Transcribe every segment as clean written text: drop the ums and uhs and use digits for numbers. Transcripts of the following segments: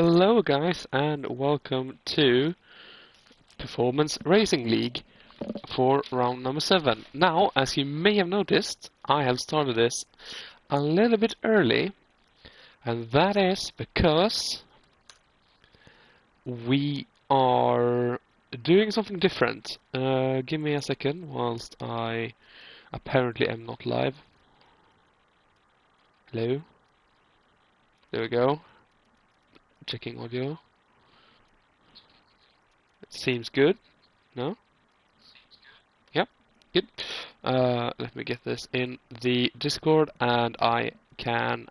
Hello guys and welcome to Performance Racing League for round number 7. Now, as you may have noticed, I have started this a little bit early, and that is because we are doing something different. Give me a second whilst I apparently am not live. Hello? There we go. Checking audio. It seems good. No? Yep, good. Let me get this in the Discord and I can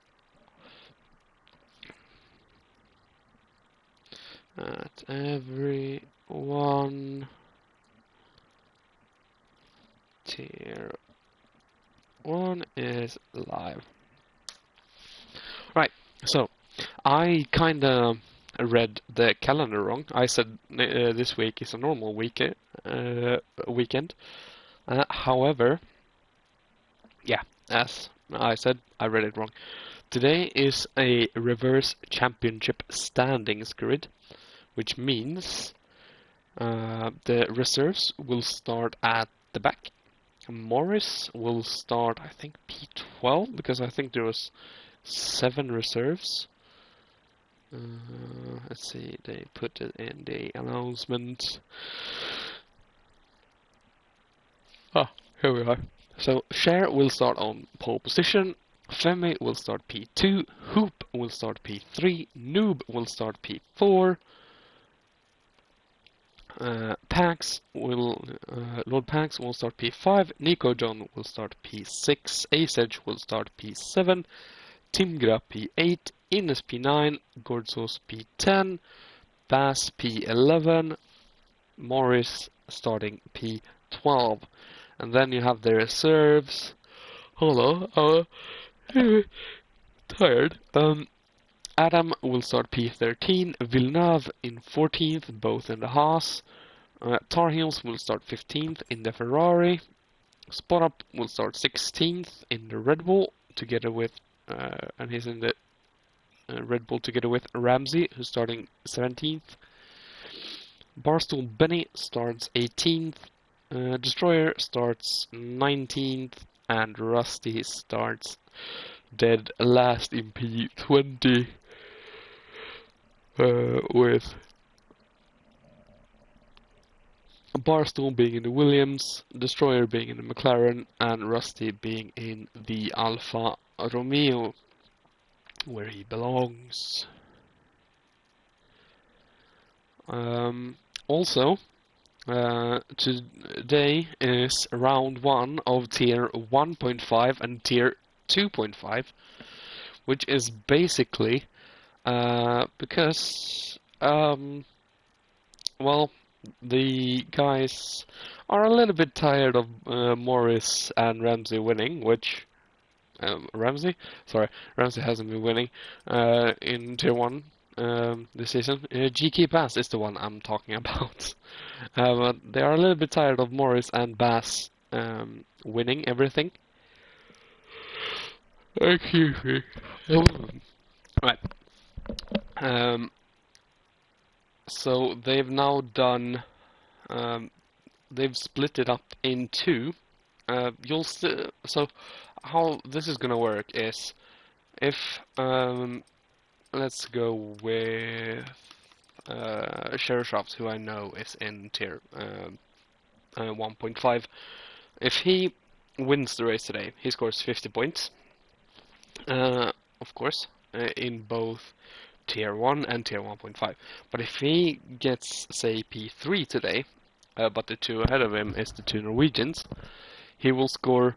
everyone tier 1 is live. Right, so I kinda read the calendar wrong. I said this week is a normal weekend. However, yeah, as I said, I read it wrong. Today is a reverse championship standings grid, which means the reserves will start at the back. Morris will start, I think, P12, because I think there was 7 reserves. Let's see, they put it in the announcement. Ah, here we are. So, Cher will start on pole position, Femi will start P2, Hoop will start P3, Noob will start P4, Lord Pax will start P5, Nico John will start P6, Asedge will start P7, Timgra P8, Ines P9, Gordsos P10, Bass P11, Morris starting P12. And then you have the reserves. Hold on, tired. Adam will start P13, Villeneuve in 14th, both in the Haas. Tar Heels will start 15th in the Ferrari. Spot Up will start 16th in the Red Bull, together with, and he's in the Red Bull together with Ramsey, who's starting 17th. Barstool Benny starts 18th. Destroyer starts 19th, and Rusty starts dead last in P20, with Barstool being in the Williams, Destroyer being in the McLaren, and Rusty being in the Alfa Romeo, where he belongs. Also, today is round 1 of tier 1.5 and tier 2.5, which is basically because, well, the guys are a little bit tired of Morris and Ramsey winning, which Ramsey hasn't been winning in tier 1 this season. GK Bass is the one I'm talking about. But they are a little bit tired of Morris and Bass winning everything. Excuse me. Right. So they've now done. They've split it up in 2. So how this is gonna work is, if let's go with Shershafts, who I know is in tier 1.5. If he wins the race today, he scores 50 points. Of course, in both tier 1 and tier 1.5. But if he gets, say, P3 today, but the 2 ahead of him is the 2 Norwegians, he will score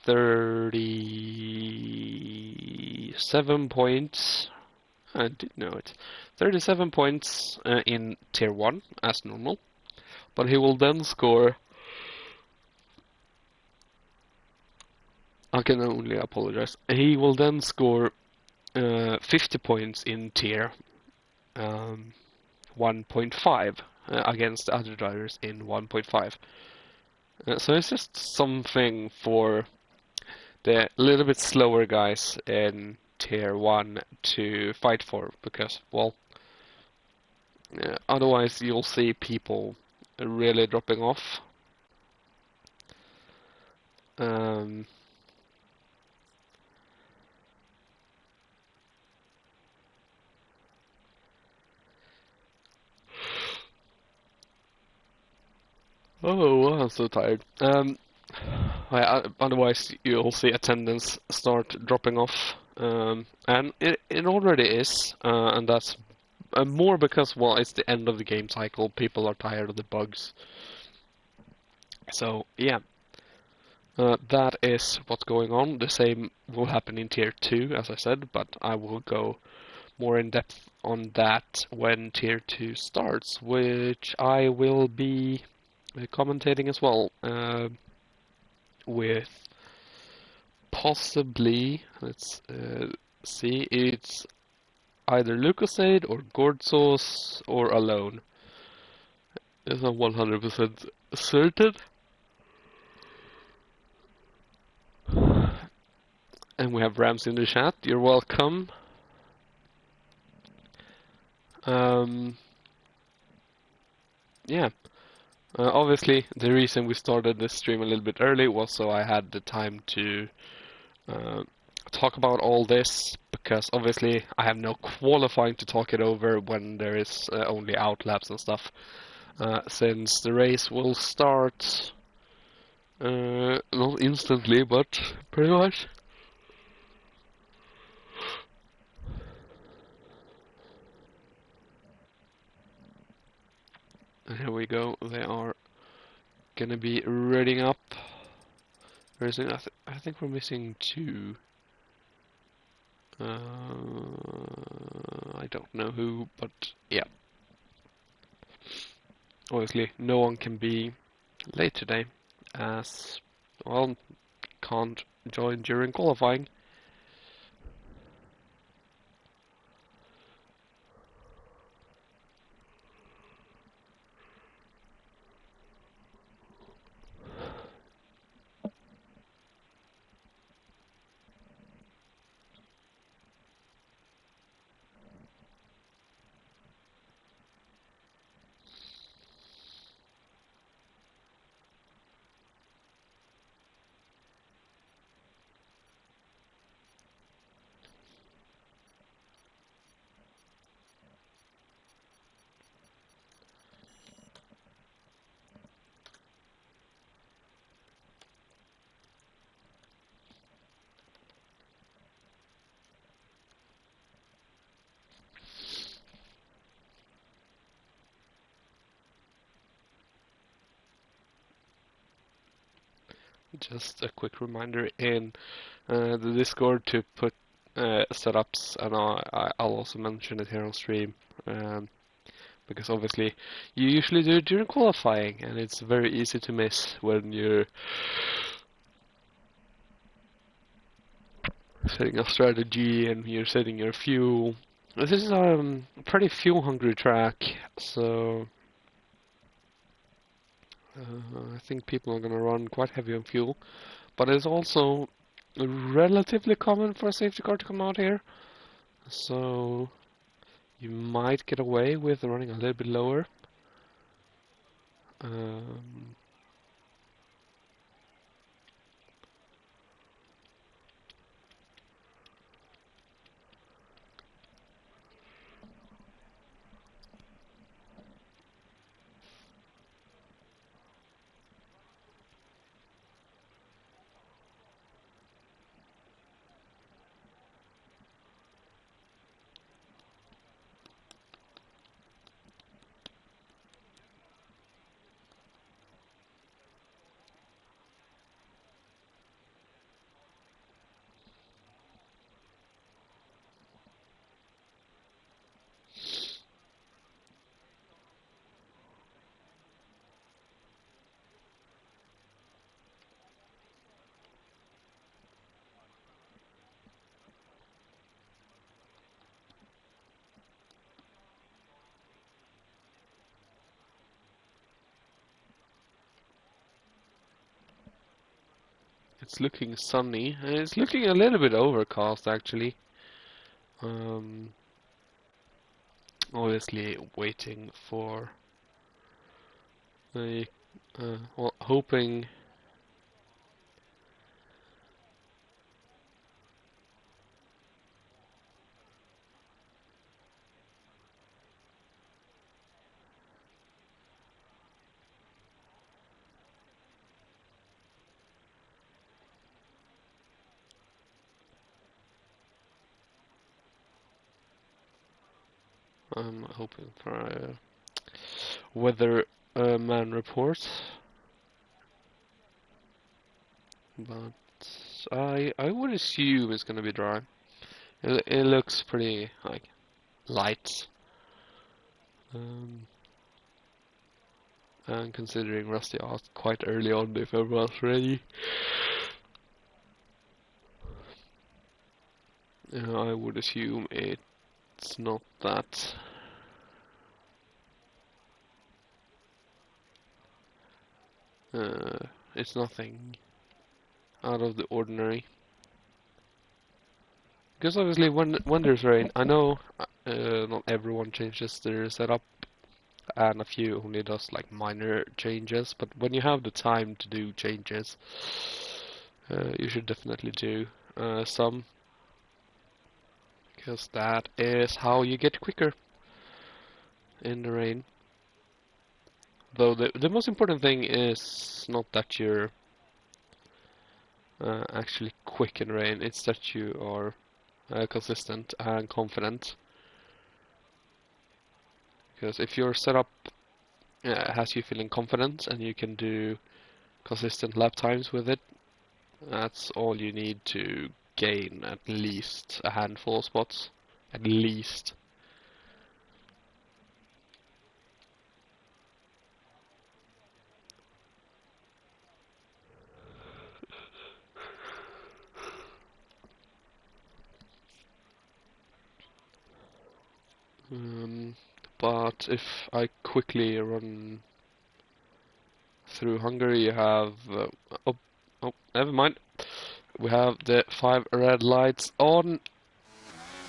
37 points. I did know it. 37 points in tier 1 as normal, but he will then score. I can only apologize. He will then score 50 points in tier 1.5 against the other drivers in 1.5. So it's just something for the little bit slower guys in tier 1 to fight for, because, well, Otherwise, you'll see people really dropping off. Um, oh, I'm so tired. Otherwise, you'll see attendance start dropping off, and it already is, and that's more because, well, it's the end of the game cycle. People are tired of the bugs. So yeah, that is what's going on. The same will happen in Tier 2, as I said, but I will go more in depth on that when Tier 2 starts, which I will be commentating as well, with possibly, let's see, it's either Lucasade or Gordzos or alone. Is I'm 100% certain. And we have Rams in the chat. You're welcome. Yeah. Obviously, the reason we started this stream a little bit early was so I had the time to talk about all this, because obviously I have no qualifying to talk it over when there is only outlaps and stuff. Since the race will start not instantly, but pretty much. Here we go. They are gonna be reading up. I think we're missing two. I don't know who, but yeah. Obviously, no one can be late today, as well, can't join during qualifying. Just a quick reminder in the Discord to put setups, and I'll also mention it here on stream, because obviously you usually do it during qualifying, and it's very easy to miss when you're setting a strategy and you're setting your fuel. This is a pretty fuel-hungry track, so I think people are going to run quite heavy on fuel. But it's also relatively common for a safety car to come out here, so you might get away with running a little bit lower. It's looking sunny, and it's looking a little bit overcast actually. Obviously waiting for the, well, hoping. I'm hoping for a weather man report, but I would assume it's gonna be dry. It looks pretty like light, and considering Rusty asked quite early on if I was ready, I would assume it's not that. It's nothing out of the ordinary. Because obviously when there's rain, I know not everyone changes their setup, and a few only does like minor changes, but when you have the time to do changes, you should definitely do some, because that is how you get quicker in the rain. Though the most important thing is not that you're actually quick in rain, it's that you are consistent and confident. Because if your setup has you feeling confident and you can do consistent lap times with it, that's all you need to gain at least a handful of spots. At least. But if I quickly run through Hungary, you have oh, never mind. We have the 5 red lights on.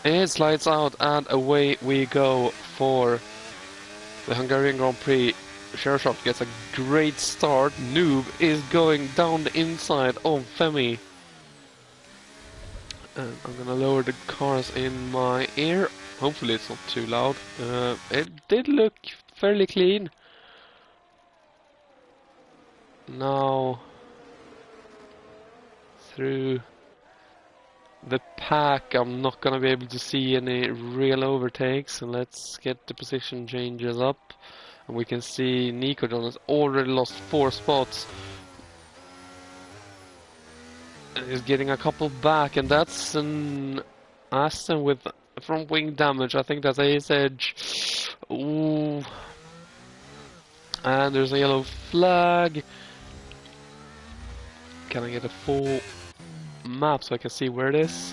It's lights out, and away we go for the Hungarian Grand Prix. Shershot gets a great start. Noob is going down the inside of Femi. And I'm gonna lower the cars in my ear. Hopefully it's not too loud. It did look fairly clean. Now through the pack, I'm not gonna be able to see any real overtakes. And let's get the position changes up. And we can see Nico John has already lost 4 spots. And he's getting a couple back, and that's an Aston with front wing damage. I think that's Ace Edge. Ooh. And there's a yellow flag. Can I get a full map so I can see where it is?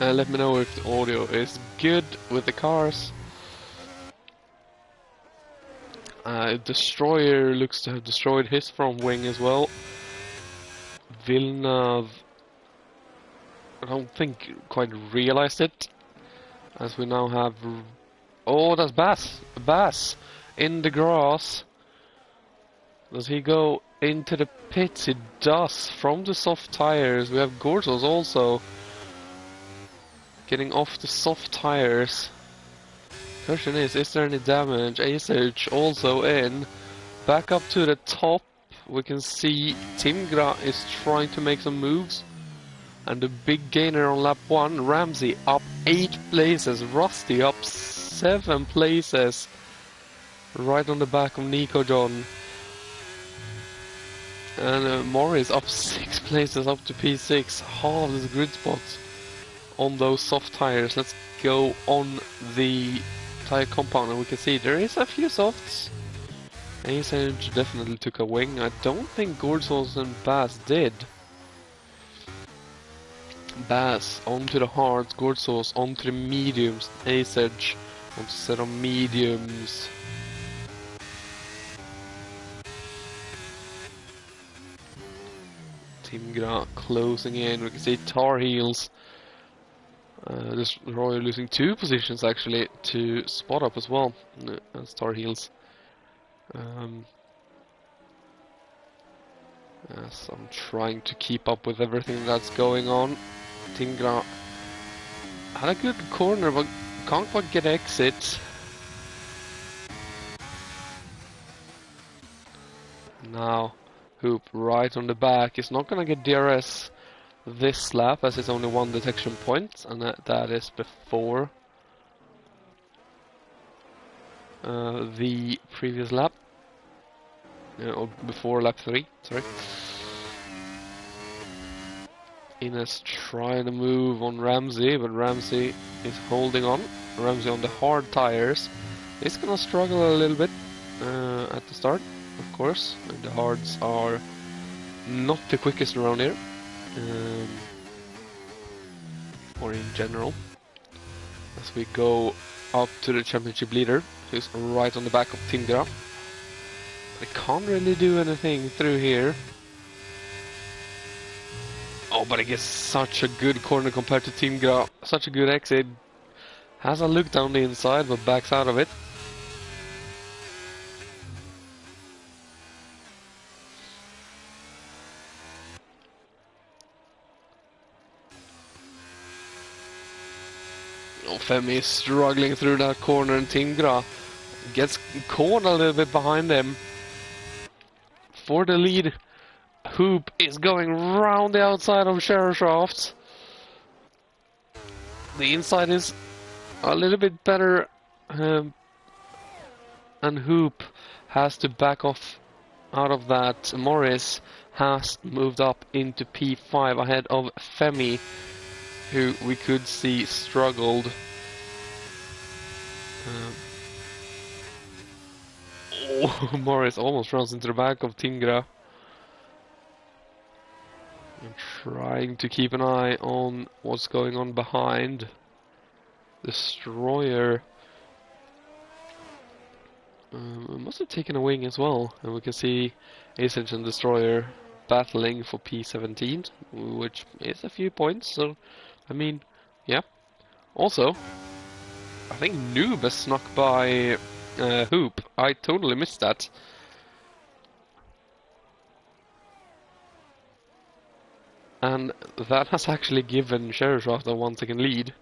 Let me know if the audio is good with the cars. Destroyer looks to have destroyed his front wing as well. Villeneuve, I don't think quite realized it, as we now have... Oh, that's Bass! Bass! In the grass. Does he go into the pits? He does, from the soft tires. We have Gorsos also getting off the soft tires. Question is there any damage? Asage also in. Back up to the top. We can see Timgra is trying to make some moves. And the big gainer on lap 1, Ramsey up 8 places. Rusty up 7 places. Right on the back of Nico John. And Morris up 6 places up to P6. Half the grid spots on those soft tires. Let's go on the tire compound and we can see there is a few softs. Ace Edge definitely took a wing. I don't think Gorsos and Bass did. Bass onto the hards, Gorsos onto the mediums, Ace Edge onto set of mediums. Timgra closing in. We can see Tar Heels This Roy losing 2 positions actually to spot up as well as Tar Heels. As I'm trying to keep up with everything that's going on. Tingra had a good corner but can't quite get exit. Now Hoop right on the back is not gonna get DRS this lap as it's only 1 detection point, and that is before the previous lap, or before lap 3, sorry. Ines trying to move on Ramsey, but Ramsey is holding on. Ramsey on the hard tires is gonna struggle a little bit at the start, of course. The hards are not the quickest around here. Or in general, as we go up to the championship leader, who's right on the back of Tingra. I can't really do anything through here. Oh, but I guess such a good corner compared to Tingra. Such a good exit. Has a look down the inside, but backs out of it. Oh, Femi is struggling through that corner, and Tingra gets caught a little bit behind him. For the lead, Hoop is going round the outside of Sherrashaft. The inside is a little bit better, and Hoop has to back off out of that. Morris has moved up into P5 ahead of Femi, who we could see struggled. Oh, Morris almost runs into the back of Tingra. I'm trying to keep an eye on what's going on behind. Destroyer must have taken a wing as well, and we can see Asage and Destroyer battling for P17, which is a few points, so I mean, yeah. Also, I think Noob has snuck by Hoop. I totally missed that. And that has actually given Sherrashaft a 1 second lead.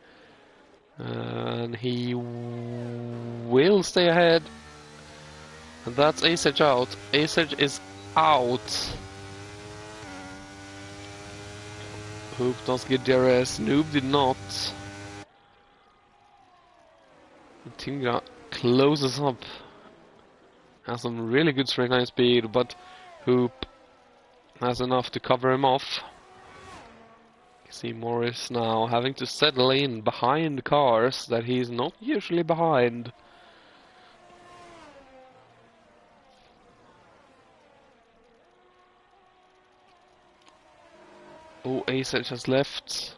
And he will stay ahead. And that's Asage out. Asage is out. Hoop does get DRS. Noob did not. Tingra closes up. Has some really good straight line speed, but Hoop has enough to cover him off. You see Morris now having to settle in behind cars that he's not usually behind. Oh, Asage has left.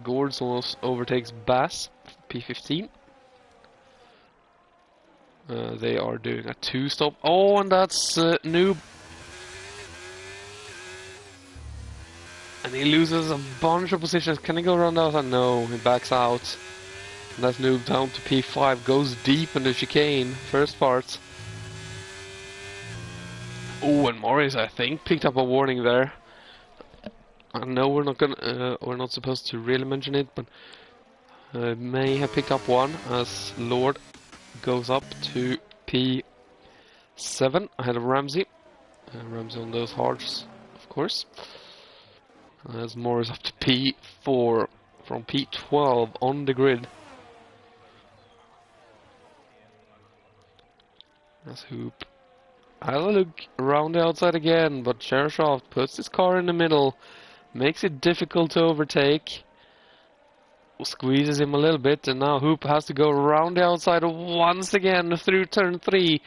Gords almost overtakes Bass, P15. They are doing a 2-stop. Oh, and that's Noob. And he loses a bunch of positions. Can he go around outside? No, he backs out. And that's Noob down to P5. Goes deep in the chicane. First part. Oh, and Morris, I think, picked up a warning there. I know we're not supposed to really mention it, but may have picked up one as Lord goes up to P7 ahead of Ramsey. Ramsey on those hards, of course. As Morris up to P4 from P12 on the grid. As Hoop has a look around the outside again, but Sherrashaft puts his car in the middle, makes it difficult to overtake. Squeezes him a little bit, and now Hoop has to go around the outside once again through turn 3.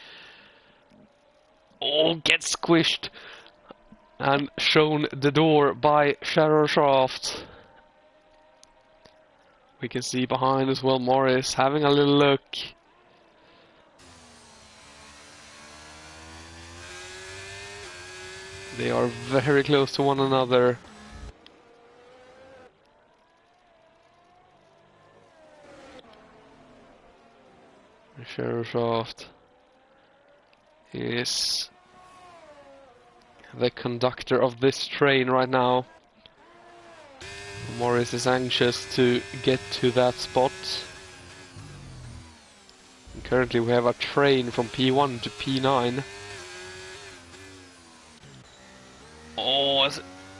Oh, gets squished and shown the door by Sherrashaft. We can see behind as well Morris having a little look. They are very close to one another. Sheroshaft is the conductor of this train right now. Morris is anxious to get to that spot. And currently we have a train from P1 to P9. Oh,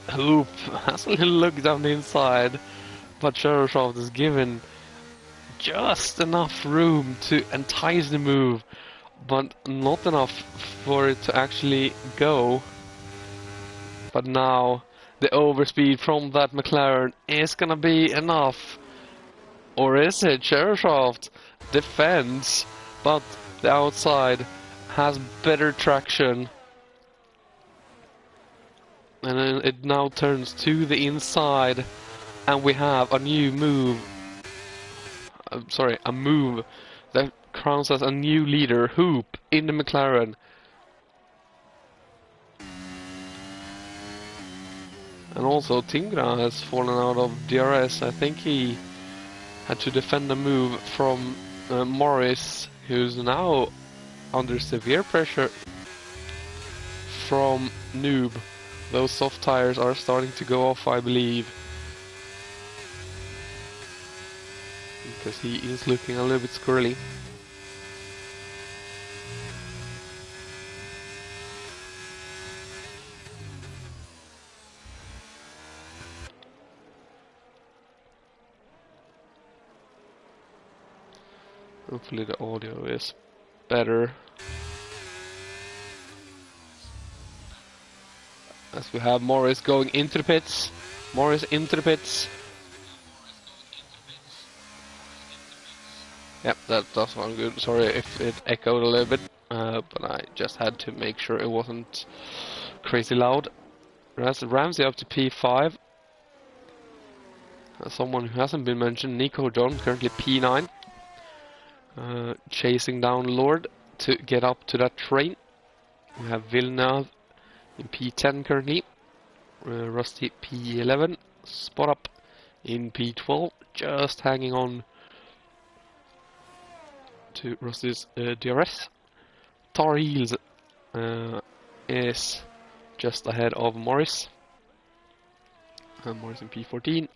Hoop has a little look down the inside, but Sheroshaft is given just enough room to entice the move, but not enough for it to actually go. But now the overspeed from that McLaren is gonna be enough. Or is it? Sheroshaft defends, but the outside has better traction. And then it now turns to the inside, and we have a new move. A move that crowns as a new leader, Hoop, in the McLaren. And also Tingra has fallen out of DRS. I think he had to defend a move from Morris, who's now under severe pressure from Noob. Those soft tires are starting to go off, I believe. Because he is looking a little bit squirrely. Hopefully the audio is better. As we have Morris going into the pits. Morris into the pits. Yep, that does sound good. Sorry if it echoed a little bit, but I just had to make sure it wasn't crazy loud. Ramsey up to P5. Someone who hasn't been mentioned, Nico John, currently P9. Chasing down Lord to get up to that train. We have Villeneuve in P10 currently. Rusty P11. Spot up in P12. Just hanging on to Rusty's DRS. Tar Heels is just ahead of Morris. Morris in P14.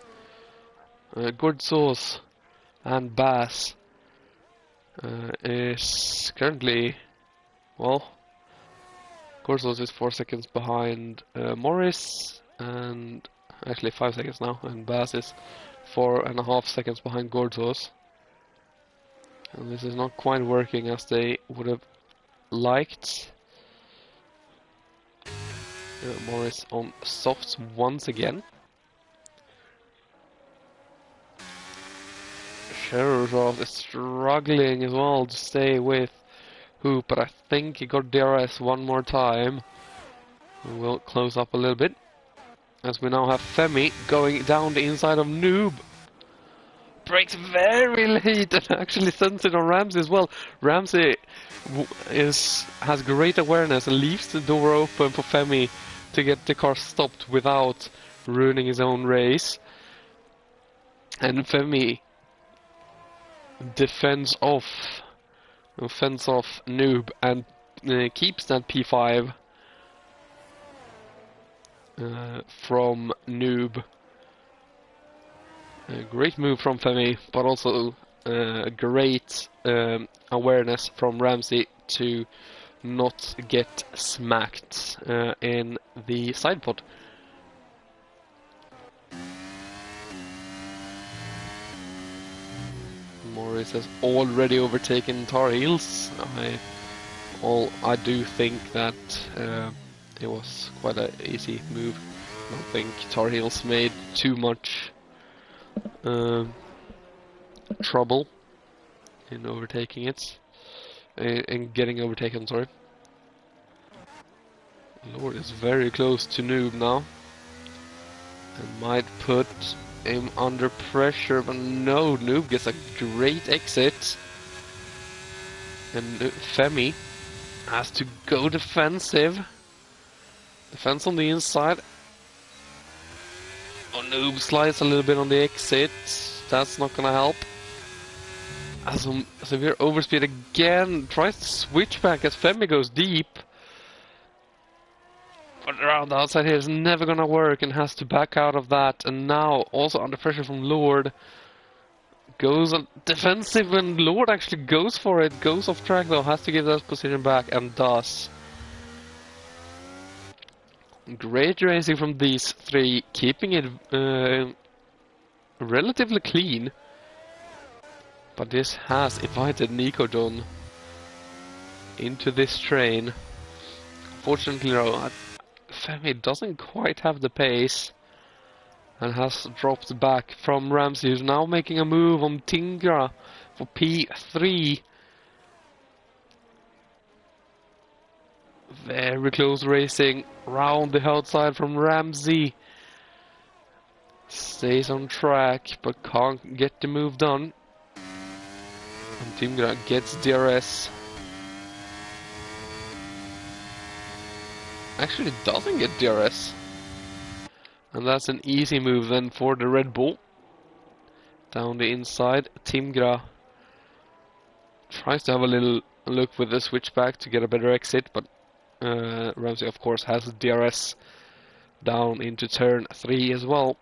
Gordsauce and Bass is currently, well, Gordsauce is 4 seconds behind Morris, and actually 5 seconds now, and Bass is 4.5 seconds behind Gordsauce. And this is not quite working as they would have liked. Morris on softs once again. Sheroshaft is struggling as well to stay with Hoop, but I think he got DRS one more time. We'll close up a little bit, as we now have Femi going down the inside of Noob. Brakes very late and actually sends it on Ramsey as well. Ramsey has great awareness and leaves the door open for Femi to get the car stopped without ruining his own race. And Femi defends off Noob and keeps that P5 from Noob. A great move from Femi, but also great awareness from Ramsey to not get smacked in the side pod. Morris has already overtaken Tar Heels. I do think that it was quite an easy move. I don't think Tar Heels made too much trouble in overtaking it, in getting overtaken, sorry. Lord is very close to Noob now, and might put him under pressure, but no, Noob gets a great exit, and Femi has to go defensive. Defense on the inside. Oh, Noob slides a little bit on the exit. That's not gonna help. Some severe overspeed again. Tries to switch back as Femi goes deep. But around the outside here is never gonna work and has to back out of that. And now also under pressure from Lord. Goes on defensive when Lord actually goes for it. Goes off track though. Has to give that position back and does. Great racing from these three. Keeping it relatively clean. But this has invited Nikodon into this train. Fortunately, though, Femi doesn't quite have the pace and has dropped back from Ramsey, who's now making a move on Tingra for P3. Very close racing round the outside from Ramsey. Stays on track but can't get the move done. And Tingra gets DRS. Actually doesn't get DRS. And that's an easy move then for the Red Bull. Down the inside, Tingra tries to have a little look with the switchback to get a better exit, but Ramsey of course has DRS down into turn 3 as well.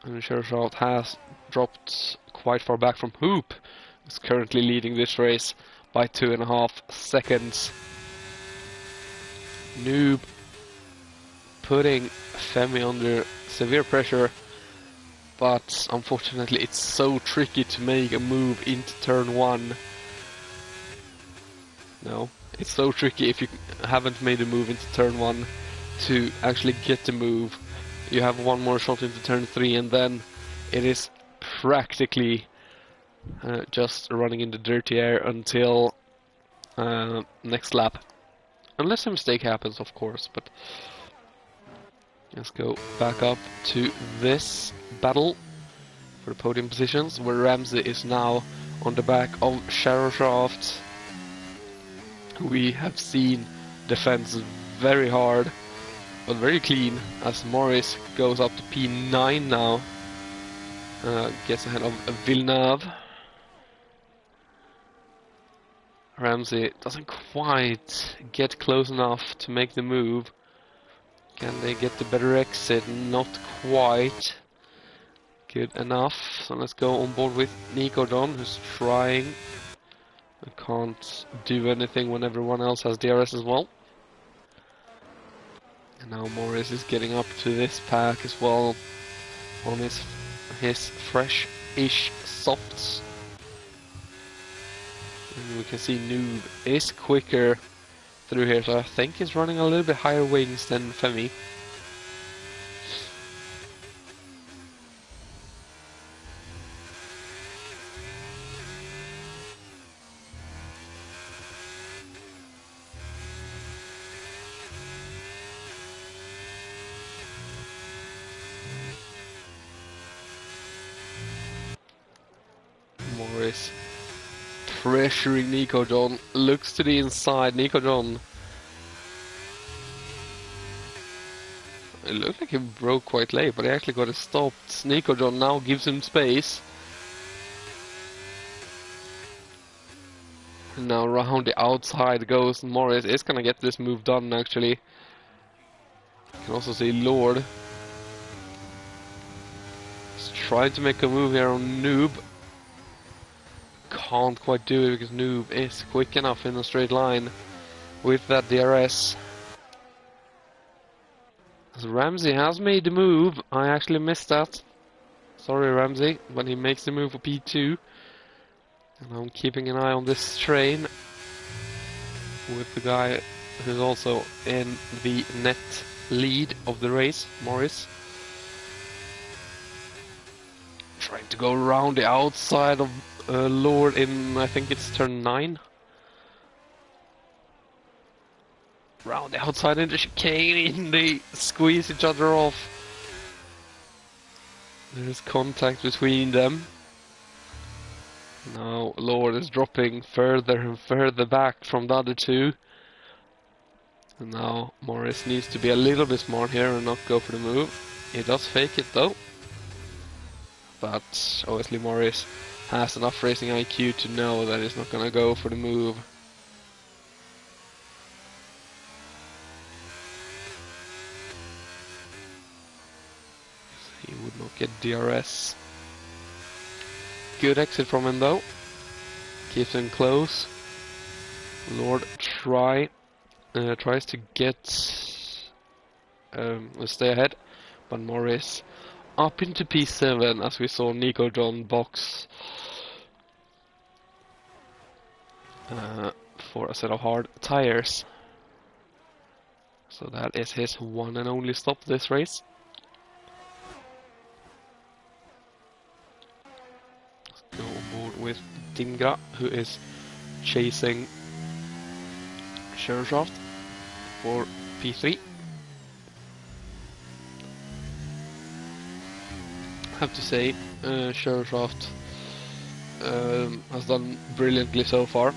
And Shershot has dropped quite far back from Hoop, who's currently leading this race by 2.5 seconds. Noob putting Femi under severe pressure, but unfortunately it's so tricky to make a move into turn 1. No, it's so tricky if you haven't made a move into turn 1 to actually get the move. You have one more shot into turn 3 and then it is practically just running in the dirty air until next lap. Unless a mistake happens, of course, but let's go back up to this battle for the podium positions, where Ramsey is now on the back of Sheroshaft, who we have seen defends very hard, but very clean, as Morris goes up to P9 now, gets ahead of Villeneuve. Ramsey doesn't quite get close enough to make the move. Can they get the better exit? Not quite good enough. So let's go on board with Nikodon, who's trying. I can't do anything when everyone else has DRS as well. And now Morris is getting up to this pack as well on his fresh-ish softs. And we can see Noob is quicker through here, so I think he's running a little bit higher wings than Femi. Morris pressuring Nikodon, looks to the inside. Nikodon, it looked like he broke quite late, but he actually got it stopped. Nikodon now gives him space. And now round the outside goes Morris. Is gonna get this move done actually. You can also see Lord is trying to make a move here on Noob. Can't quite do it because Noob is quick enough in a straight line with that DRS. As Ramsey has made the move, I actually missed that. Sorry Ramsey, when he makes the move for P2. And I'm keeping an eye on this train with the guy who's also in the net lead of the race, Morris. Trying to go around the outside of Lord in, I think it's turn 9. Round the outside into chicane, they squeeze each other off. There's contact between them. Now Lord is dropping further and further back from the other two. And now Morris needs to be a little bit smart here and not go for the move. He does fake it though. But obviously Morris has enough racing IQ to know that he's not gonna go for the move. He would not get DRS. Good exit from him though. Keeps him close. Lord tries to get stay ahead, but Morris up into P7 as we saw Nico John box for a set of hard tires. So that is his one and only stop this race. Let's go on board with Dingra, who is chasing Sherenshaft for P3. I have to say, Sherenshaft has done brilliantly so far.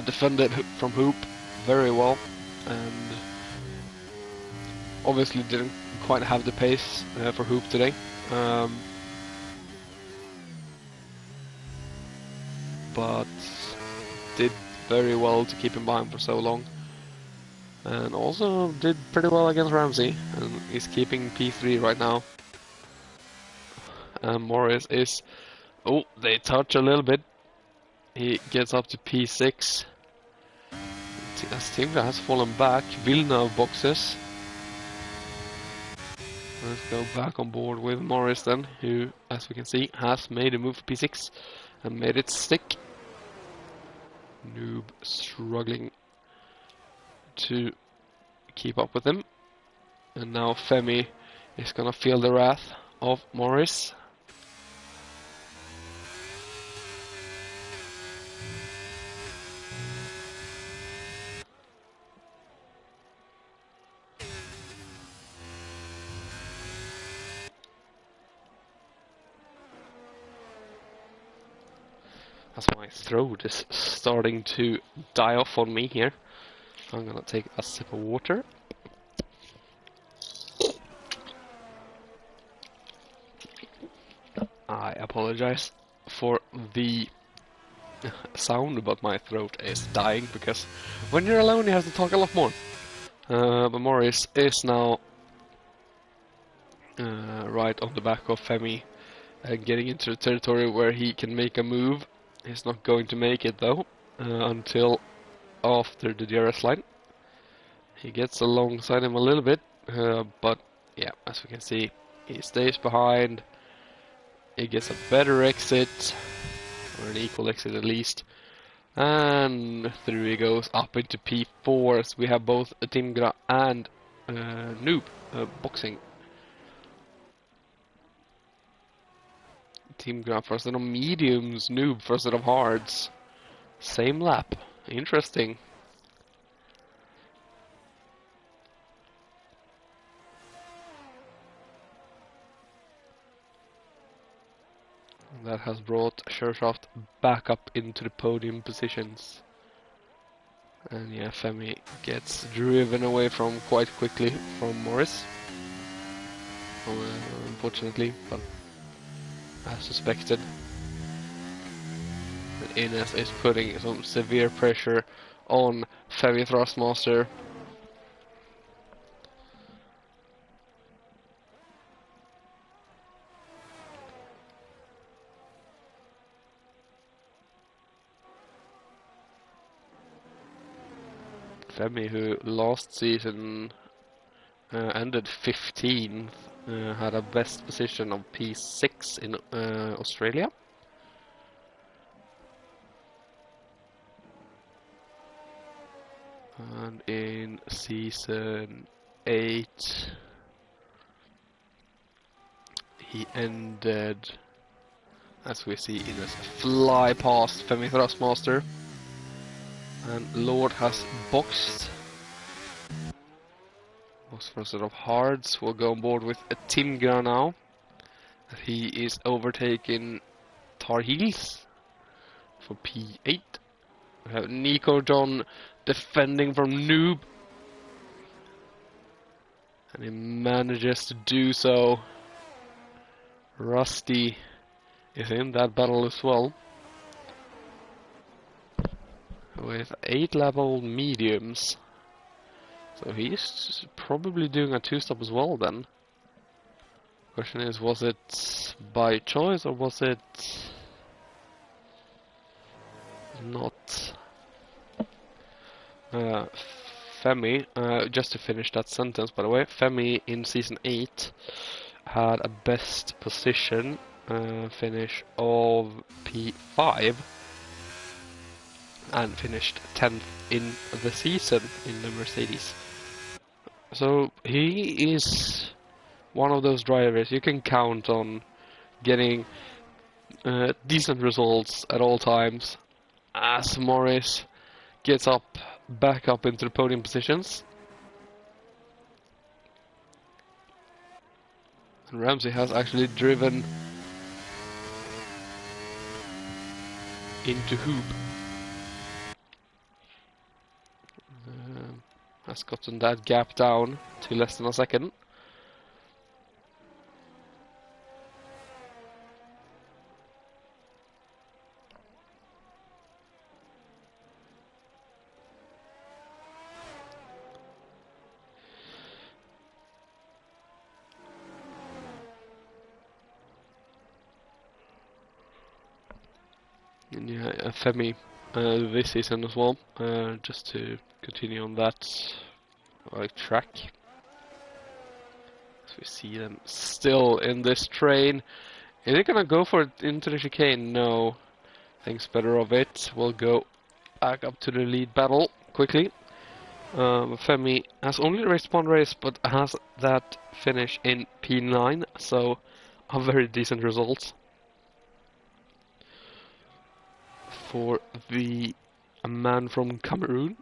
Defended from Hoop very well, and obviously didn't quite have the pace for Hoop today. But did very well to keep him behind for so long. And also did pretty well against Ramsey, and is keeping P3 right now. And Morris is... Oh, they touch a little bit. He gets up to P6. As Timga has fallen back, Villeneuve boxes. Let's go back on board with Morris then, who, as we can see, has made a move for P6 and made it stick. Noob struggling to keep up with him. And now Femi is gonna feel the wrath of Morris. As my throat is starting to die off on me here, I'm gonna take a sip of water. I apologize for the sound, but my throat is dying because when you're alone you have to talk a lot more. But Morris is now right on the back of Femi, getting into the territory where he can make a move. He's not going to make it though until after the DRS line. He gets alongside him a little bit, but yeah, as we can see, he stays behind. He gets a better exit, or an equal exit at least, and through he goes up into P4. So we have both Timgra and Noob boxing. Timgra for a set of mediums, Noob for a set of hards. Same lap. Interesting. That has brought Sherenshaft back up into the podium positions. And yeah, Femi gets driven away from quite quickly from Morris. Unfortunately, but as suspected. And Ines is putting some severe pressure on Femi Thrustmaster. Femi, who last season ended 15th, had a best position of P6 in Australia. And in season 8, he ended, as we see, in a fly past Femi Thrustmaster. And Lord has boxed. Box for a set of hards. We'll go on board with a Timgra now. He is overtaking Tar Heels for P8. We have Nico John defending from Noob. And he manages to do so. Rusty is in that battle as well. With 8 level mediums. So he's probably doing a 2-stop as well then. Question is, was it by choice or was it not? Femi, just to finish that sentence by the way, Femi in Season 8 had a best position finish of P5 and finished 10th in the season in the Mercedes. So he is one of those drivers you can count on getting decent results at all times as Morris gets back up into the podium positions. And Ramsey has actually driven into Hoop. Has gotten that gap down to less than a second. And yeah, Femi this season as well, just to continue on that track. So we see them still in this train. Is it gonna go for it into the chicane? No. Thinks better of it. We'll go back up to the lead battle quickly. Femi has only raced one race, but has that finish in P9, so a very decent result for the man from Cameroon.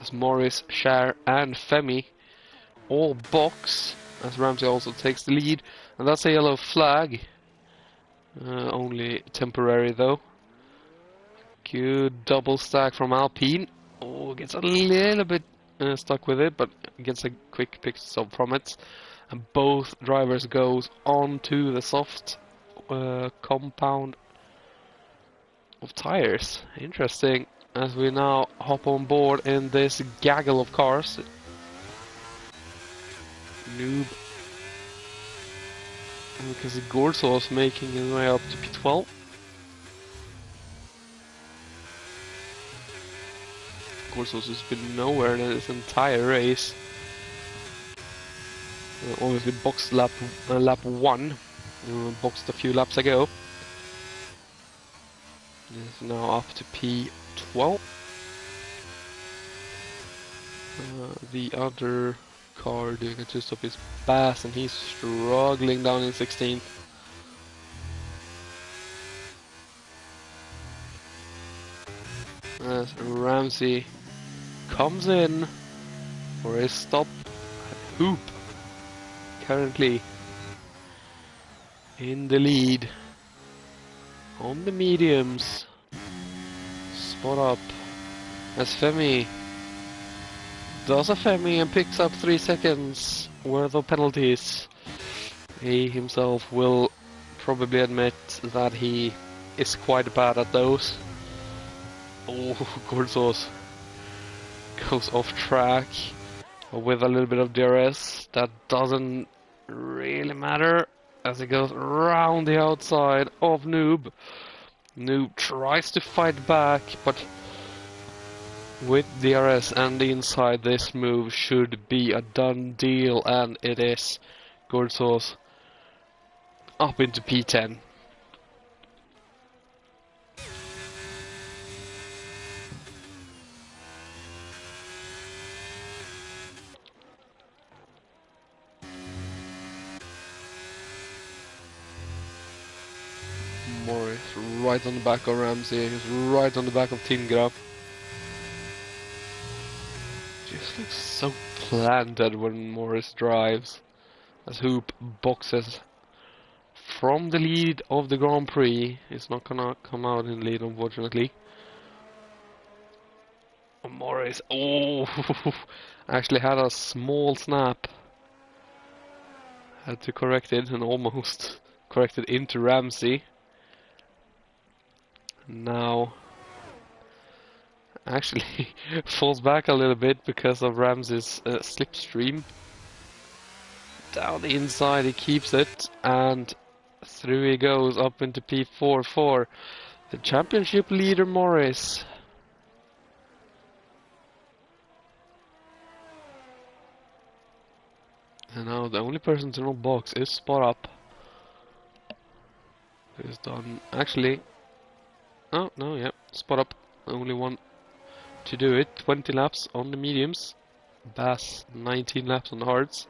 As Morris, Cher and Femi all box, as Ramsey also takes the lead, and that's a yellow flag. Only temporary though. Good double stack from Alpine. Oh, gets a little bit stuck with it, but gets a quick pick stop from it. And both drivers goes onto the soft compound of tires. Interesting. As we now hop on board in this gaggle of cars. Noob. Because Gordsaw's making his way up to P12. Gordsaw's has been nowhere in this entire race. Obviously boxed lap 1. Boxed a few laps ago. Is now up to P12. The other car doing a 2-stop is Bass, and he's struggling down in 16th. As Ramsey comes in for his stop at Hoop, currently in the lead on the mediums. Spot up as Femi does a Femi and picks up 3 seconds worth of penalties. He himself will probably admit that he is quite bad at those. Oh, Gordzos goes off track with a little bit of DRS. That doesn't really matter as it goes around the outside of Noob. Noob tries to fight back, but with DRS and the inside, this move should be a done deal, and it is. Gordzos up into P10. Morris right on the back of Ramsey, he's right on the back of Tingra. Just looks so planted when Morris drives, as Hoop boxes from the lead of the Grand Prix. He's not gonna come out in lead, unfortunately. Morris, oh, actually had a small snap. Had to correct it and almost corrected into Ramsey. Now actually falls back a little bit because of Ramsey's slipstream. Down the inside he keeps it, and through he goes up into P4 for the championship leader Morris. And now the only person to not box is Spot Up. Who's done actually. Oh no, yeah, Spot Up, only one to do it. 20 laps on the mediums. Bass 19 laps on the hards.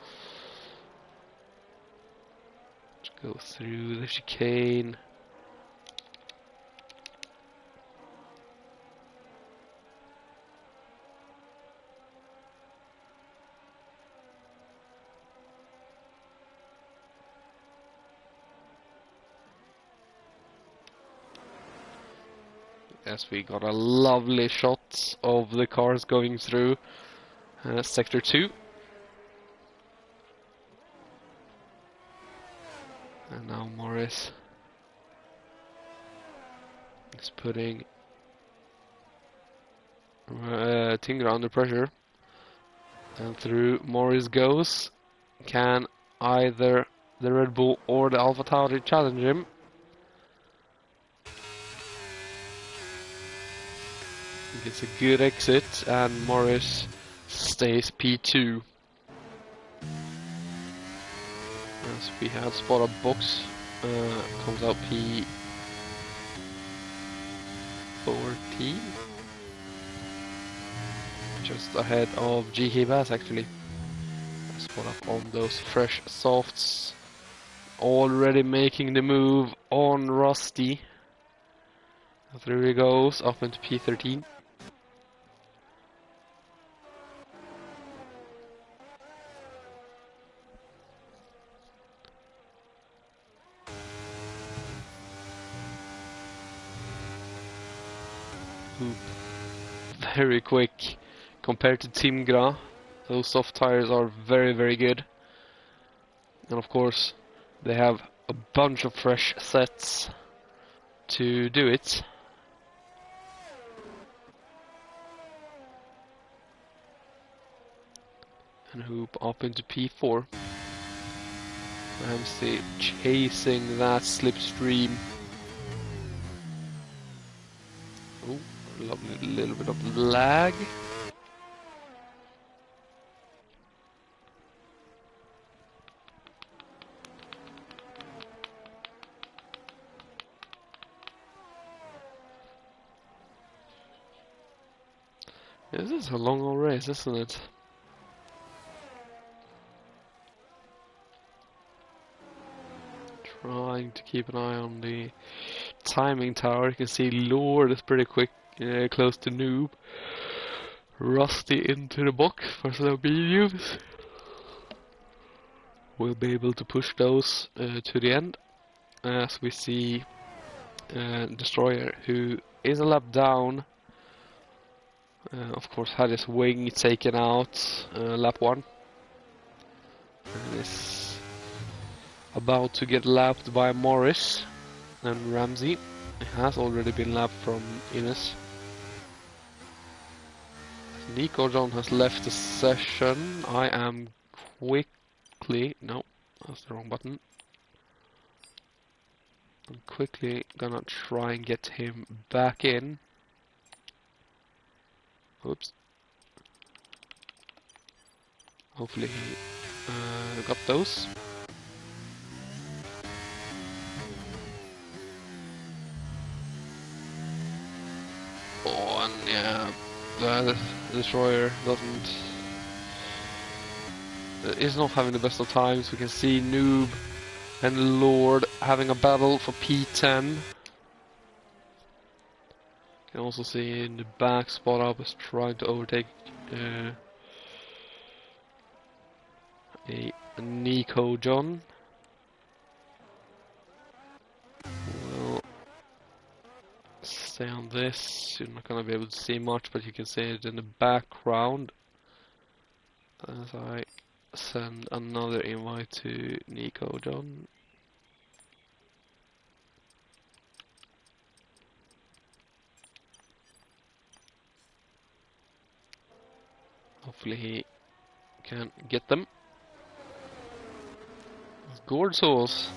Let's go through the chicane. Yes, we got a lovely shot of the cars going through sector 2. And now Morris is putting Tingra under pressure. And through Morris goes. Can either the Red Bull or the Alpha Tauri challenge him? It's a good exit, and Morris stays P2. As we had Spot Up box, comes out P14. Just ahead of GK Bass actually. Spot Up on those fresh softs. Already making the move on Rusty. Through he goes, up into P13. Very quick compared to Timgra. Those soft tires are very, very good. And of course, they have a bunch of fresh sets to do it. And Hoop up into P4. Ramsey chasing that slipstream. Oh, lovely little bit of lag. This is a long old race, isn't it? Trying to keep an eye on the timing tower. You can see Lord is pretty quick, close to Noob. Rusty into the box for some mediums. We'll be able to push those to the end. As we see Destroyer, who is a lap down. Of course, had his wing taken out lap 1. And is about to get lapped by Morris and Ramsey. It has already been lapped from Ines. Nico John has left the session. I am no, that's the wrong button. I'm quickly gonna try and get him back in. Oops. Hopefully he got those. Oh, and yeah, the Destroyer is not having the best of times. We can see Noob and Lord having a battle for P10. You can also see in the back, Spot Up is trying to overtake a Nico John. We'll stay on this. You're not gonna be able to see much, but you can see it in the background as I send another invite to Nico John. Hopefully he can get them. Gorsos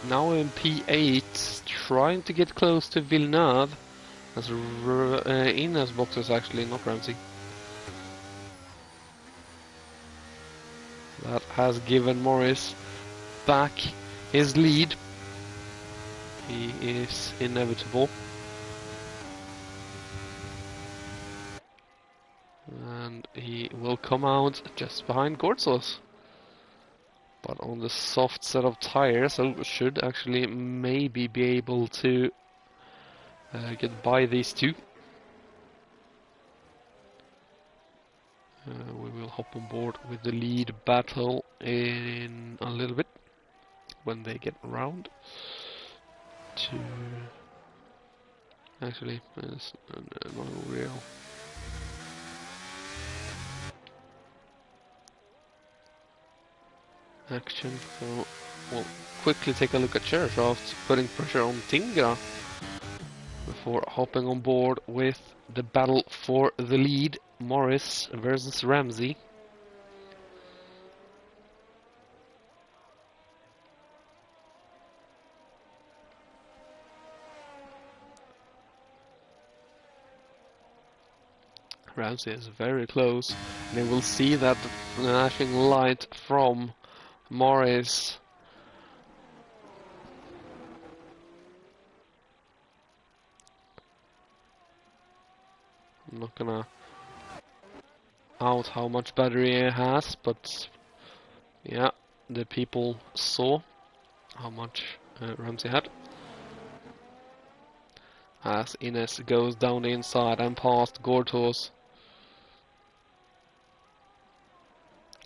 now in P8, trying to get close to Villeneuve. That's Ines boxes actually, not Ramsey. That has given Morris back his lead. He is inevitable. And he will come out just behind Gorsos. But on the soft set of tires, so should actually maybe be able to get by these two. We will hop on board with the lead battle in a little bit when they get around to. Actually, there's no real. Action, so we'll quickly take a look at Cheryshaft putting pressure on Tingra before hopping on board with the battle for the lead, Morris versus Ramsey. Ramsey is very close, and you will see that the flashing light from Morris. I'm not gonna out how much battery he has, but yeah, the people saw how much Ramsey had. As Ines goes down the inside and past Gortos.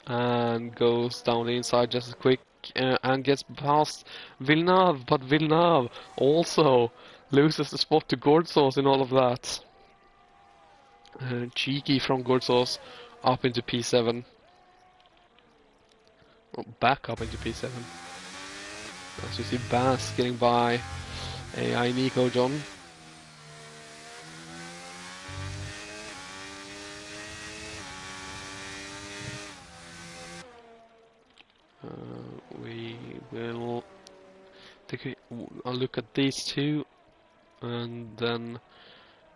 And goes down the inside just as quick and gets past Villeneuve, but Villeneuve also loses the spot to Gordos in all of that. Cheeky from Gordos up into P7. Oh, back up into P7. As you see Bass getting by AI Nico John. We will take a look at these two, and then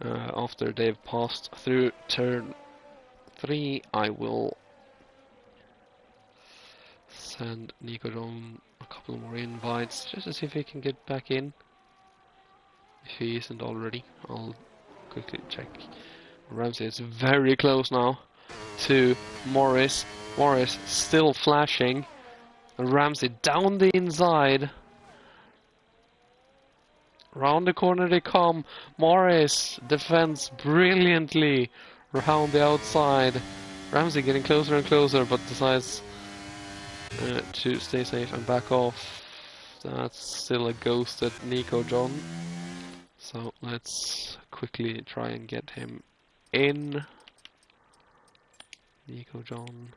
after they've passed through turn 3, I will send Nico John a couple more invites just to see if he can get back in. If he isn't already, I'll quickly check. Ramsey is very close now to Morris. Morris still flashing. Ramsey down the inside. Round the corner they come. Morris defends brilliantly round the outside. Ramsey getting closer and closer, but decides to stay safe and back off. That's still a ghosted Nico John. So let's quickly try and get him in. Nico John.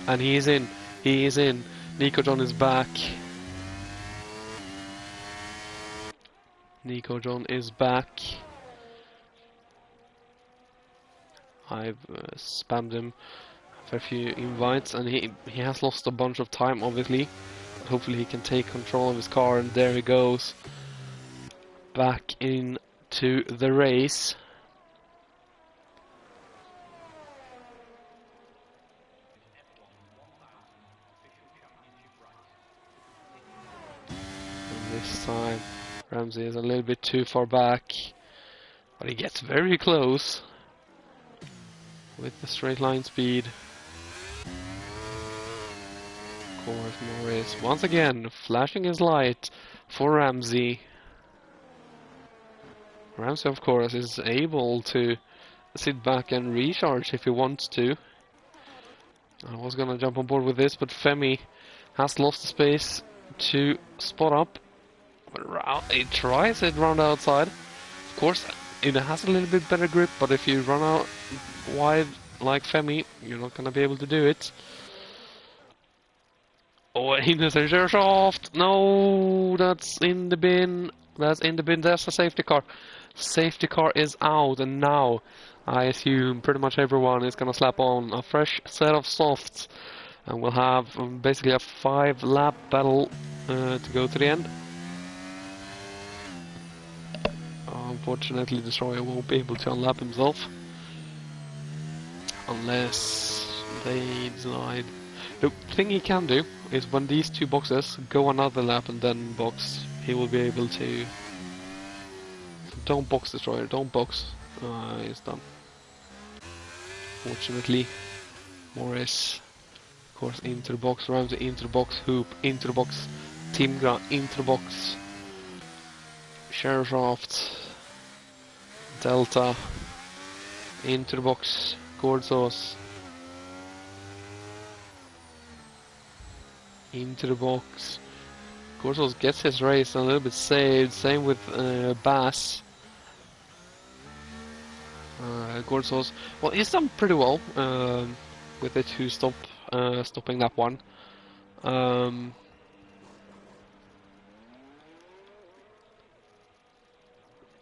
And he is in. He is in. Nico John is back. Nico John is back. I've spammed him for a few invites, and he has lost a bunch of time, obviously. But hopefully he can take control of his car, and there he goes. Back into the race. And this time Ramsey is a little bit too far back, but he gets very close with the straight line speed. Of course, Morris once again flashing his light for Ramsey. Ramsey, of course, is able to sit back and recharge if he wants to. I was gonna jump on board with this, but Femi has lost the space to spot up. He tries it round the outside. Of course, it has a little bit better grip, but if you run out wide like Femi, you're not gonna be able to do it. Oh, Ines and Cheryshaft! No, that's in the bin. That's in the bin. There's a safety car. Safety car is out, and now I assume pretty much everyone is gonna slap on a fresh set of softs, and we'll have basically a 5-lap battle to go to the end. Unfortunately, Destroyer won't be able to unlap himself unless they decide. The thing he can do is when these two boxes go another lap and then box, he will be able to. Don't box, Destroyer, don't box. He's done. Fortunately, Morris, of course, into the box, Ramsey into the box, Hoop into the box, Timgra into the box, Sherraft, Delta into the box, Gordzos into the box. Gordzos gets his race a little bit saved, same with Bass. Gordzos, well, he's done pretty well with the two stopping that one.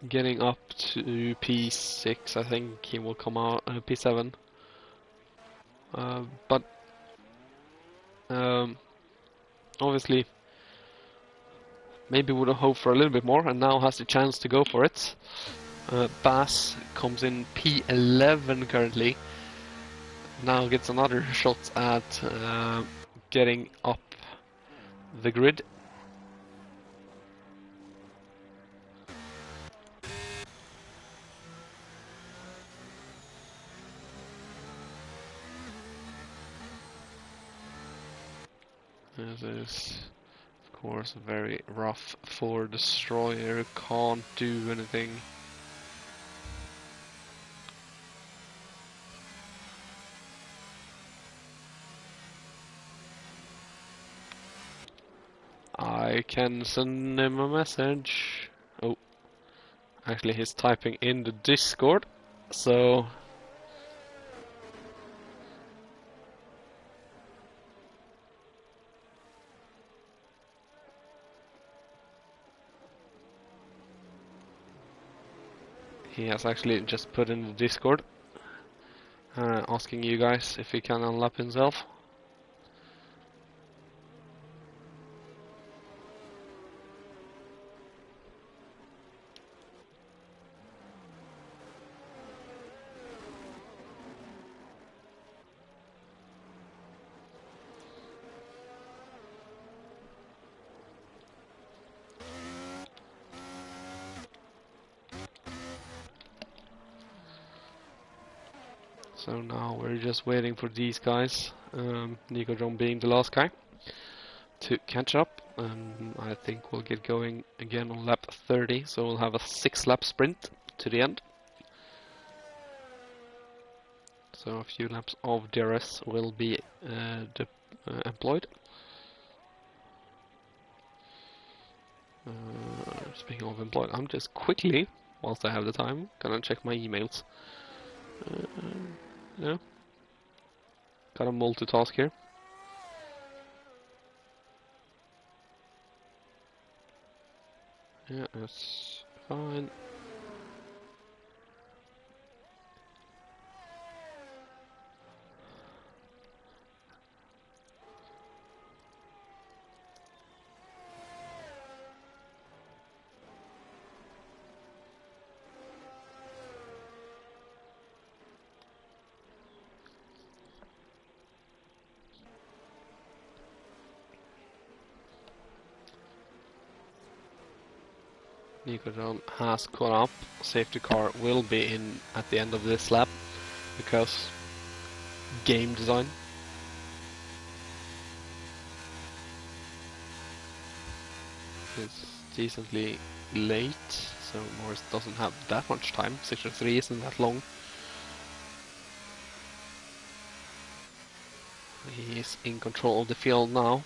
Getting up to P6, I think he will come out P7. But obviously, maybe would have hoped for a little bit more, and now has the chance to go for it. Bass comes in P11 currently. Now gets another shot at getting up the grid. This is, of course, very rough for Destroyer. Can't do anything. I can send him a message. Oh, actually he's typing in the Discord, so he has actually just put in the Discord asking you guys if he can unlap himself. So now we're just waiting for these guys, Nico John being the last guy, to catch up, and I think we'll get going again on lap 30, so we'll have a 6-lap sprint to the end. So a few laps of DRS will be employed. Speaking of employed, I'm just quickly, whilst I have the time, gonna check my emails. Yeah, gotta multitask here. Yeah, that's fine. Nico John has caught up. Safety car will be in at the end of this lap because game design. It's decently late, so Morris doesn't have that much time. Sector 3 isn't that long. He's in control of the field now.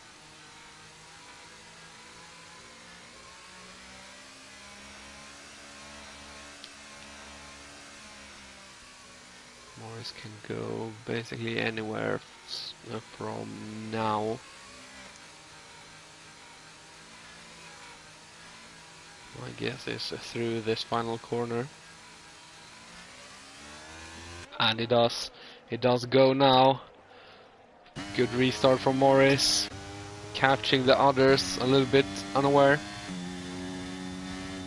Morris can go basically anywhere from now. My guess is through this final corner. And it does. It does go now. Good restart from Morris. Catching the others a little bit unaware.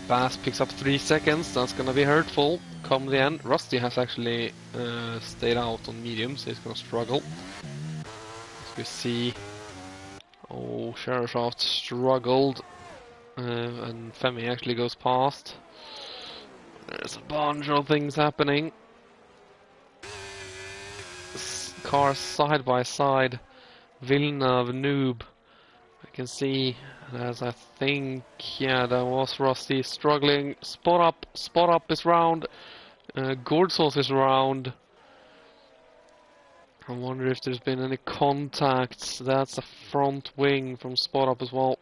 Bass picks up 3 seconds. That's gonna be hurtful come the end. Rusty has actually stayed out on medium, so he's gonna struggle. As we see, oh, Sherashaft struggled, and Femi actually goes past. There's a bunch of things happening. Cars side by side. Villeneuve, Noob. I can see, as I think, yeah, that was Rusty struggling. Spot up is round. Gordsauce is round. I wonder if there's been any contacts. That's a front wing from Spot Up as well.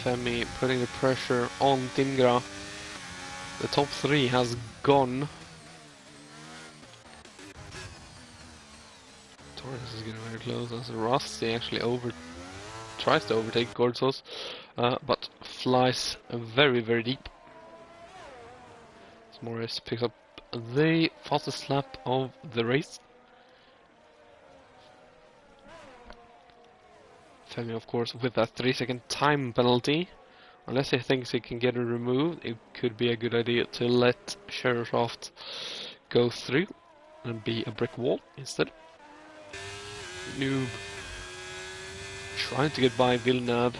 Femi putting the pressure on Timgra. The top 3 has gone. Torres is getting very close as Rusty actually tries to overtake Gordsauce, but flies very, very deep. As Morris picks up the fastest lap of the race. Femi, of course, with that 3-second time penalty. Unless he thinks he can get it removed, it could be a good idea to let Sherashaft go through and be a brick wall instead. Noob trying to get by Villeneuve.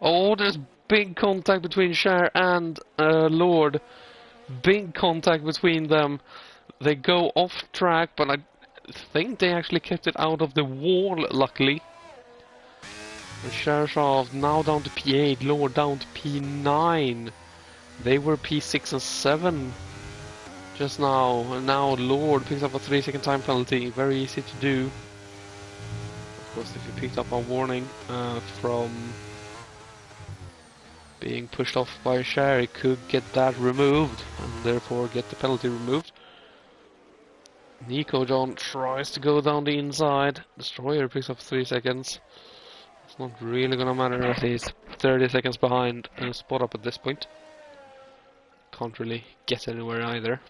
Oh, there's big contact between Cher and Lord. Big contact between them. They go off track, but I think they actually kept it out of the wall, luckily. Sherashaft now down to P8, Lord down to P9. They were P6 and 7 just now, and now Lord picks up a 3-second time penalty. Very easy to do. Of course, if you picked up a warning from being pushed off by a Cher, it could get that removed, and therefore get the penalty removed. Nico John tries to go down the inside. Destroyer picks up 3 seconds. It's not really gonna matter as he's 30 seconds behind and Spot Up at this point. Can't really get anywhere either.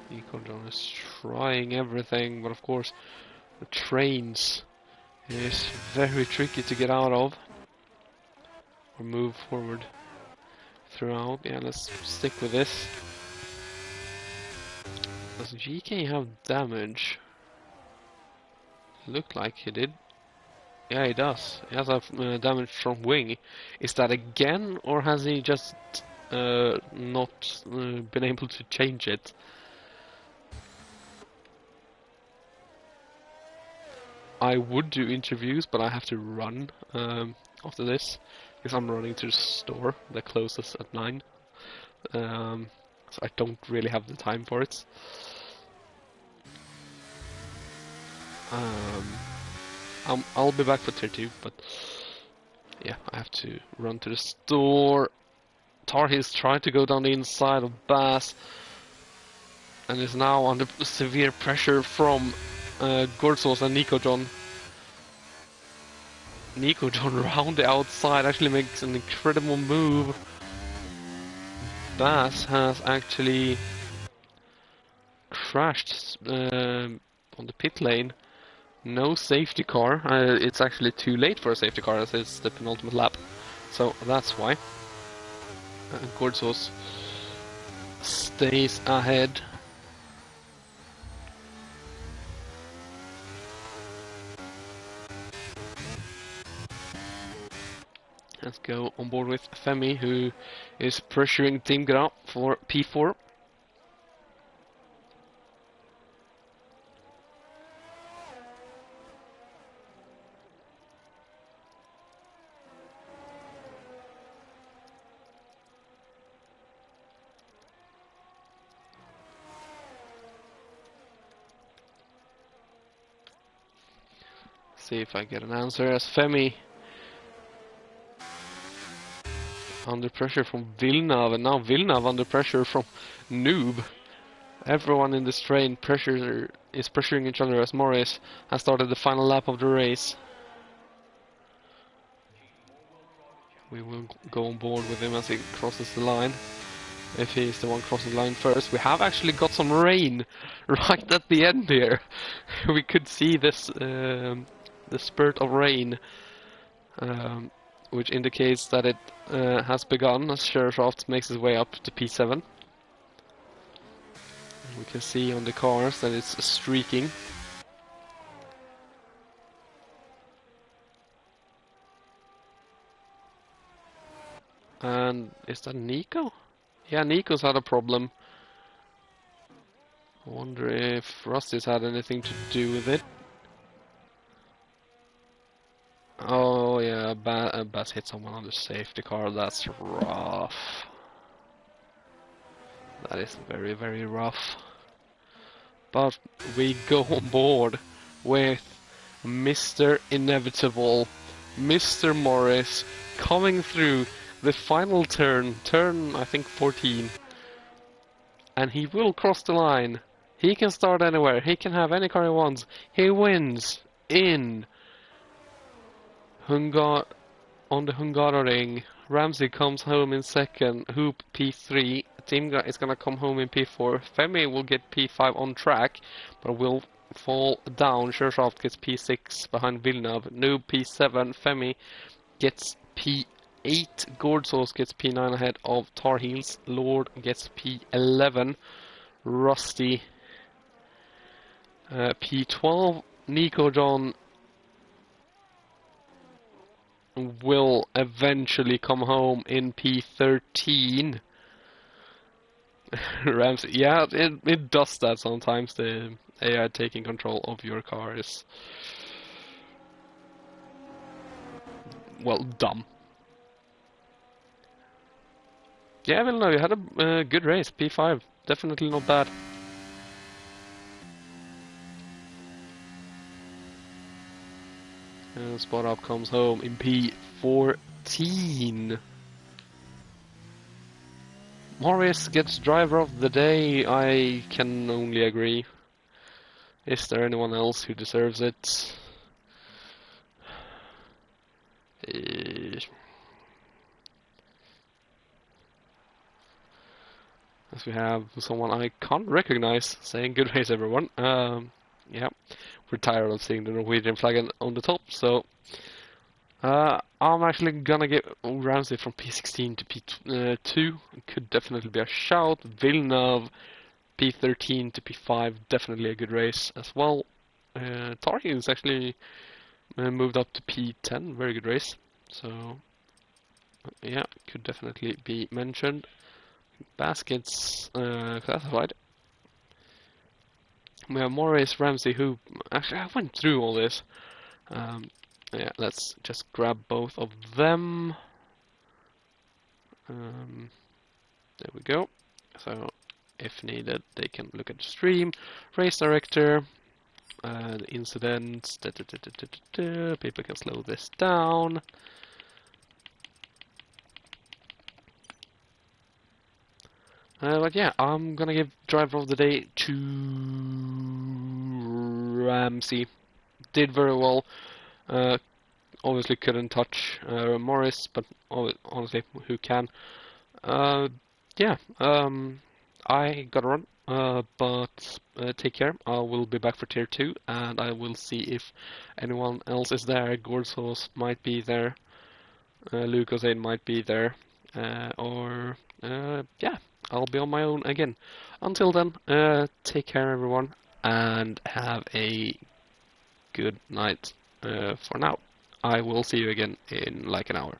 Nico John is trying everything, but of course the trains is very tricky to get out of or move forward throughout. Yeah, let's stick with this. Does GK have damage? Looked like he did. Yeah, he does. He has a damage from wing. Is that again, or has he just not been able to change it? I would do interviews, but I have to run after this because I'm running to the store that closes at 9. So I don't really have the time for it. I'll be back for tier 2, but yeah, I have to run to the store. Tarhe's trying to go down the inside of Bass and is now under severe pressure from Gordsauce and Nico John. Nico John around the outside actually makes an incredible move. Bass has actually crashed on the pit lane. No safety car. It's actually too late for a safety car as it's the penultimate lap. So that's why. Gordsauce stays ahead. Let's go on board with Femi, who is pressuring Timgra for P4. see if I get an answer. As Femi under pressure from Villeneuve, and now Villeneuve under pressure from Noob. Everyone in this train is pressuring each other as Morris has started the final lap of the race. We will go on board with him as he crosses the line. If he's the one crossing the line first. We have actually got some rain right at the end here. We could see this the spurt of rain, which indicates that it has begun as Shershafts makes his way up to P7. We can see on the cars that it's streaking. And is that Nico? Yeah, Nico's had a problem. I wonder if Rusty's had anything to do with it. Oh yeah, Bass hit someone on the safety car. That's rough. That is very, very rough. But we go on board with Mr. Inevitable, Mr. Morris, coming through the final turn I think 14. And he will cross the line. He can start anywhere. He can have any car he wants. He wins in on the Hungaroring. Ramsey comes home in second. Hoop P3. Timga is gonna come home in P4. Femi will get P5 on track, but will fall down. Shershafts gets P6 behind Villeneuve. Noob P7. Femi gets P8. Gordzos gets P9 ahead of Tar Heels. Lord gets P11. Rusty P12. Nico John will eventually come home in P13. Ramsey, yeah, it does that sometimes. The AI taking control of your car is, well, dumb. Yeah, well, no, you had a good race. P5, definitely not bad. And Spot Up comes home in P14. Morris gets driver of the day. I can only agree. Is there anyone else who deserves it? As we have someone I can't recognize saying good race everyone. Yeah, we're tired of seeing the Norwegian flag on the top, so I'm actually gonna give Ramsey from P16 to P2. It could definitely be a shout. Villeneuve P13 to P5, definitely a good race as well. Tarkin's actually moved up to P10, very good race. So yeah, could definitely be mentioned. Baskets classified. We have Morris, Ramsey, who actually I went through all this. Yeah, let's just grab both of them. There we go. So if needed, they can look at the stream. Race director, the incidents. People can slow this down. But yeah, I'm gonna give driver of the day to Ramsey. Did very well. Obviously couldn't touch Morris, but honestly, who can? Yeah, I gotta run. But take care. I will be back for tier 2, and I will see if anyone else is there. Gordzos might be there. Lucas Aid might be there. Or yeah, I'll be on my own again. Until then, take care everyone, and have a good night for now. I will see you again in like an hour.